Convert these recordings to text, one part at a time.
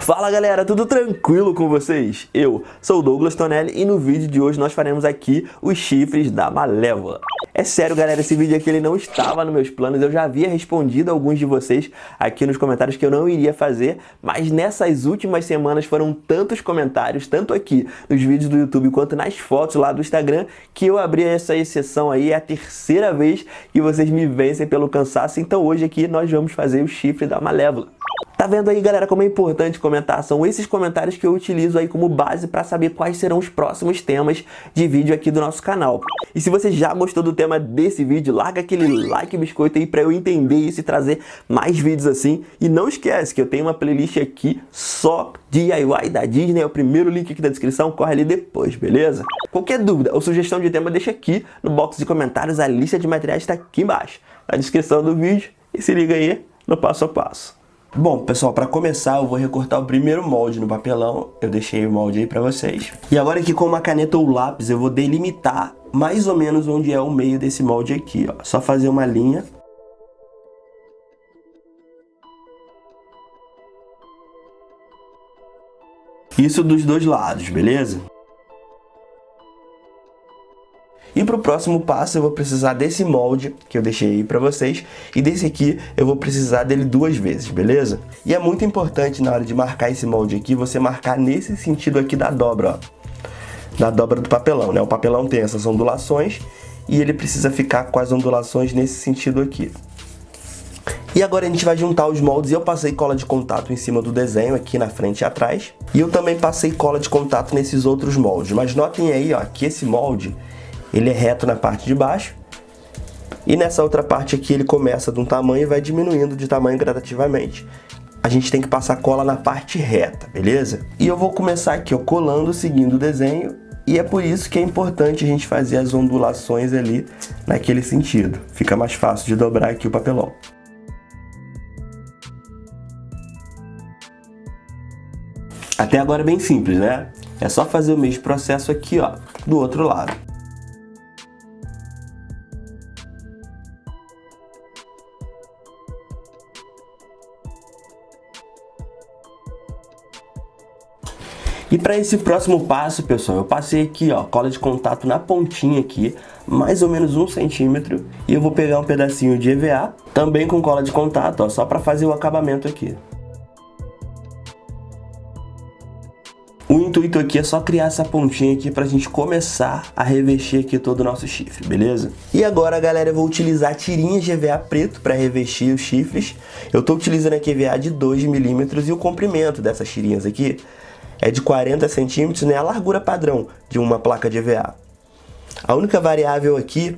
Fala galera, tudo tranquilo com vocês? Eu sou o Douglas Tonelli e no vídeo de hoje nós faremos aqui os chifres da Malévola. É sério galera, esse vídeo aqui ele não estava nos meus planos, eu já havia respondido a alguns de vocês aqui nos comentários que eu não iria fazer, mas nessas últimas semanas foram tantos comentários, tanto aqui nos vídeos do YouTube quanto nas fotos lá do Instagram, que eu abri essa exceção aí, é a terceira vez que vocês me vencem pelo cansaço, então hoje aqui nós vamos fazer o chifre da Malévola. Tá vendo aí, galera, como é importante comentar? São esses comentários que eu utilizo aí como base para saber quais serão os próximos temas de vídeo aqui do nosso canal. E se você já gostou do tema desse vídeo, larga aquele like biscoito aí para eu entender isso e trazer mais vídeos assim. E não esquece que eu tenho uma playlist aqui só DIY da Disney, é o primeiro link aqui da descrição, corre ali depois, beleza? Qualquer dúvida ou sugestão de tema, deixa aqui no box de comentários, a lista de materiais está aqui embaixo, na descrição do vídeo, e se liga aí no passo a passo. Bom, pessoal, para começar eu vou recortar o primeiro molde no papelão, eu deixei o molde aí para vocês. E agora aqui com uma caneta ou lápis eu vou delimitar mais ou menos onde é o meio desse molde aqui, ó. Só fazer uma linha. Isso dos dois lados, beleza? E para o próximo passo eu vou precisar desse molde que eu deixei aí para vocês e desse aqui eu vou precisar dele duas vezes, beleza? E é muito importante na hora de marcar esse molde aqui, você marcar nesse sentido aqui da dobra, ó. Da dobra do papelão, né? O papelão tem essas ondulações e ele precisa ficar com as ondulações nesse sentido aqui. E agora a gente vai juntar os moldes e eu passei cola de contato em cima do desenho aqui na frente e atrás. E eu também passei cola de contato nesses outros moldes, mas notem aí, ó, que esse molde ele é reto na parte de baixo e nessa outra parte aqui ele começa de um tamanho e vai diminuindo de tamanho gradativamente. A gente tem que passar cola na parte reta, beleza? E eu vou começar aqui, ó, colando, seguindo o desenho, e é por isso que é importante a gente fazer as ondulações ali naquele sentido. Fica mais fácil de dobrar aqui o papelão. Até agora é bem simples, né? É só fazer o mesmo processo aqui, ó, do outro lado. E para esse próximo passo, pessoal, eu passei aqui, ó, cola de contato na pontinha aqui, mais ou menos 1 centímetro, e eu vou pegar um pedacinho de EVA, também com cola de contato, ó, só para fazer o acabamento aqui. O intuito aqui é só criar essa pontinha aqui pra gente começar a revestir aqui todo o nosso chifre, beleza? E agora, galera, eu vou utilizar tirinhas de EVA preto para revestir os chifres. Eu tô utilizando aqui EVA de 2 milímetros e o comprimento dessas tirinhas aqui é de 40 centímetros, né? A largura padrão de uma placa de EVA. A única variável aqui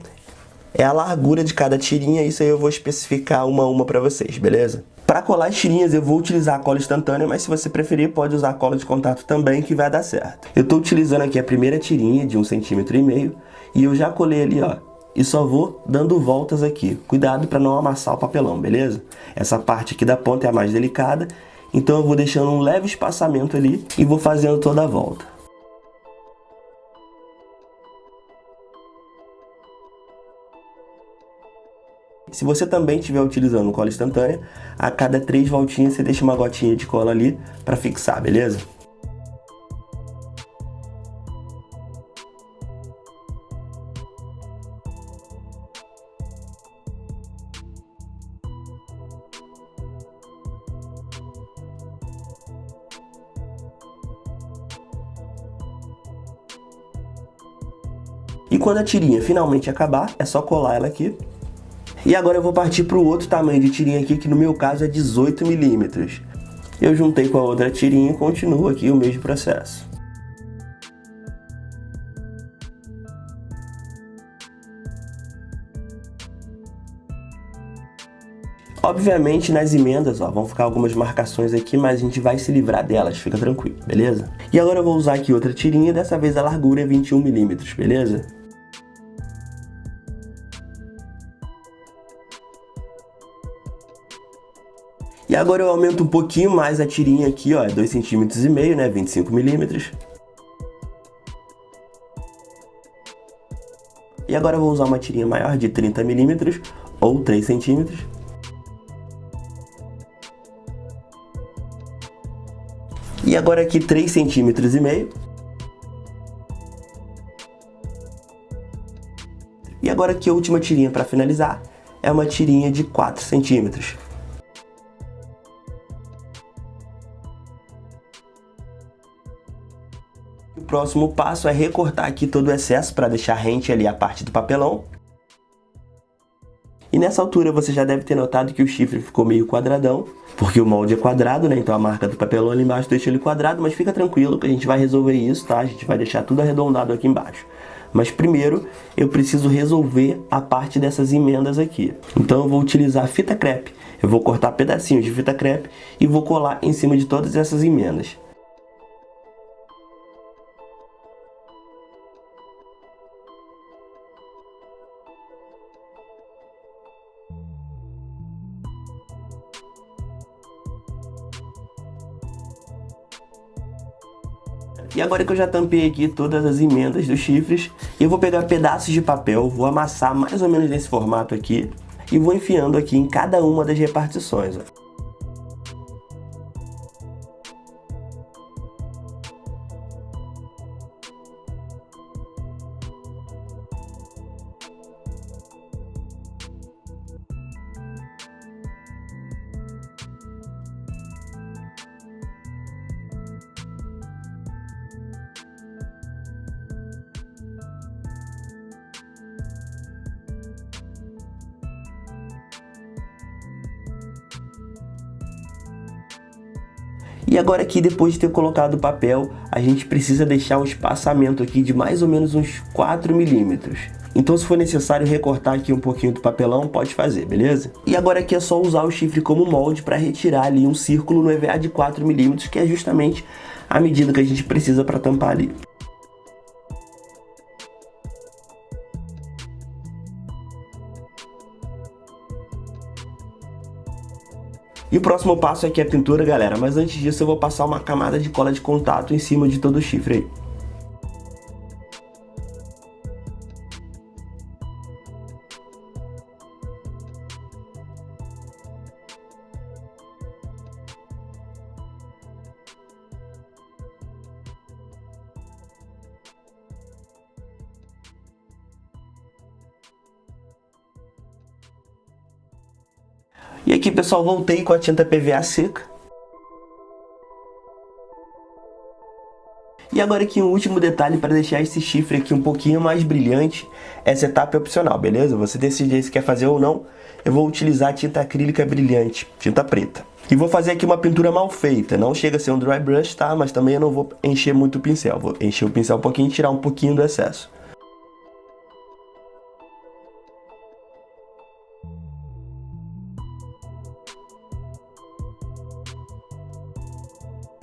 é a largura de cada tirinha, isso aí eu vou especificar uma a uma para vocês, beleza? Para colar as tirinhas eu vou utilizar a cola instantânea, mas se você preferir pode usar a cola de contato também que vai dar certo. Eu estou utilizando aqui a primeira tirinha de 1,5 cm e eu já colei ali, ó, e só vou dando voltas aqui. Cuidado para não amassar o papelão, beleza? Essa parte aqui da ponta é a mais delicada, então eu vou deixando um leve espaçamento ali e vou fazendo toda a volta. Se você também estiver utilizando cola instantânea, a cada 3 voltinhas você deixa uma gotinha de cola ali para fixar, beleza? E quando a tirinha finalmente acabar, é só colar ela aqui. E agora eu vou partir para o outro tamanho de tirinha aqui, que no meu caso é 18 milímetros. Eu juntei com a outra tirinha e continuo aqui o mesmo processo. Obviamente nas emendas, ó, vão ficar algumas marcações aqui, mas a gente vai se livrar delas, fica tranquilo, beleza? E agora eu vou usar aqui outra tirinha, dessa vez a largura é 21 milímetros, beleza? E agora eu aumento um pouquinho mais a tirinha aqui, ó, é 2,5 cm, né, 25 milímetros. E agora eu vou usar uma tirinha maior de 30 milímetros ou 3 centímetros. E agora aqui 3,5 centímetros. E agora aqui a última tirinha para finalizar é uma tirinha de 4 centímetros. O próximo passo é recortar aqui todo o excesso para deixar rente ali a parte do papelão. E nessa altura você já deve ter notado que o chifre ficou meio quadradão, porque o molde é quadrado, né? Então a marca do papelão ali embaixo deixa ele quadrado, mas fica tranquilo que a gente vai resolver isso, tá? A gente vai deixar tudo arredondado aqui embaixo. Mas primeiro eu preciso resolver a parte dessas emendas aqui. Então eu vou utilizar fita crepe. Eu vou cortar pedacinhos de fita crepe e vou colar em cima de todas essas emendas. E agora que eu já tampei aqui todas as emendas dos chifres, eu vou pegar pedaços de papel, vou amassar mais ou menos nesse formato aqui e vou enfiando aqui em cada uma das repartições. E agora aqui, depois de ter colocado o papel, a gente precisa deixar um espaçamento aqui de mais ou menos uns 4 milímetros. Então se for necessário recortar aqui um pouquinho do papelão, pode fazer, beleza? E agora aqui é só usar o chifre como molde para retirar ali um círculo no EVA de 4 milímetros, que é justamente a medida que a gente precisa para tampar ali. E o próximo passo aqui é a pintura, galera, mas antes disso eu vou passar uma camada de cola de contato em cima de todo o chifre aí. E aqui, pessoal, voltei com a tinta PVA seca. E agora aqui um último detalhe para deixar esse chifre aqui um pouquinho mais brilhante. Essa etapa é opcional, beleza? Você decide se quer fazer ou não. Eu vou utilizar tinta acrílica brilhante, tinta preta. E vou fazer aqui uma pintura mal feita. Não chega a ser um dry brush, tá? Mas também eu não vou encher muito o pincel. Vou encher o pincel um pouquinho e tirar um pouquinho do excesso.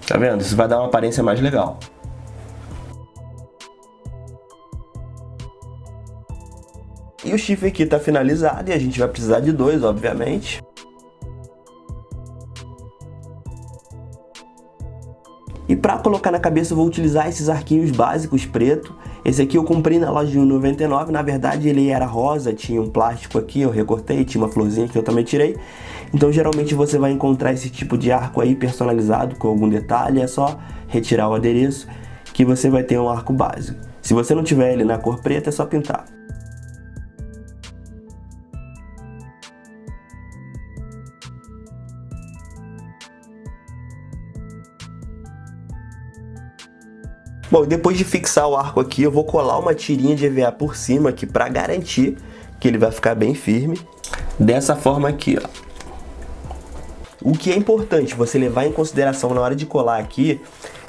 Tá vendo? Isso vai dar uma aparência mais legal. E o chifre aqui tá finalizado e a gente vai precisar de 2, obviamente. E para colocar na cabeça eu vou utilizar esses arquinhos básicos preto. Esse aqui eu comprei na loja de 1,99, na verdade ele era rosa, tinha um plástico aqui, eu recortei, tinha uma florzinha que eu também tirei. Então geralmente você vai encontrar esse tipo de arco aí personalizado com algum detalhe, é só retirar o adereço que você vai ter um arco básico. Se você não tiver ele na cor preta, é só pintar. Bom, depois de fixar o arco aqui, eu vou colar uma tirinha de EVA por cima aqui para garantir que ele vai ficar bem firme. Dessa forma aqui, ó. O que é importante você levar em consideração na hora de colar aqui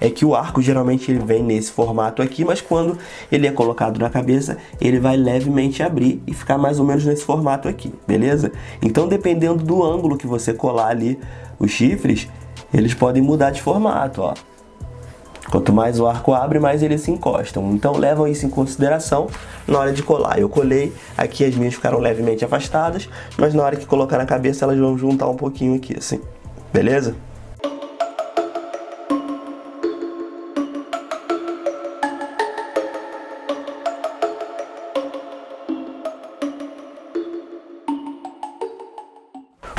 é que o arco geralmente ele vem nesse formato aqui, mas quando ele é colocado na cabeça, ele vai levemente abrir e ficar mais ou menos nesse formato aqui, beleza? Então, dependendo do ângulo que você colar ali os chifres, eles podem mudar de formato, ó. Quanto mais o arco abre, mais eles se encostam. Então levam isso em consideração na hora de colar. Eu colei, aqui as minhas ficaram levemente afastadas, mas na hora que colocar na cabeça elas vão juntar um pouquinho aqui, assim. Beleza?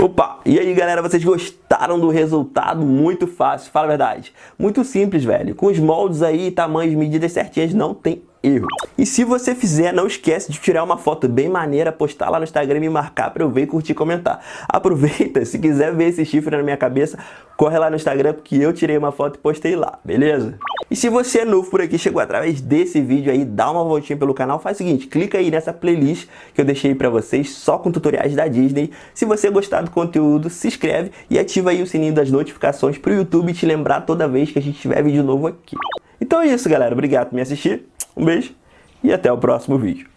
Opa! E aí, galera, vocês gostaram do resultado? Muito fácil, fala a verdade. Muito simples, velho. Com os moldes aí, tamanhos, medidas certinhas, não tem erro. E se você fizer, não esquece de tirar uma foto bem maneira, postar lá no Instagram e me marcar pra eu ver, curtir e comentar. Aproveita, se quiser ver esse chifre na minha cabeça, corre lá no Instagram porque eu tirei uma foto e postei lá, beleza? E se você é novo por aqui, chegou através desse vídeo aí, dá uma voltinha pelo canal, faz o seguinte, clica aí nessa playlist que eu deixei pra vocês, só com tutoriais da Disney. Se você gostar do conteúdo, se inscreve e ativa aí o sininho das notificações pro YouTube te lembrar toda vez que a gente tiver vídeo novo aqui. Então é isso, galera. Obrigado por me assistir. Um beijo e até o próximo vídeo.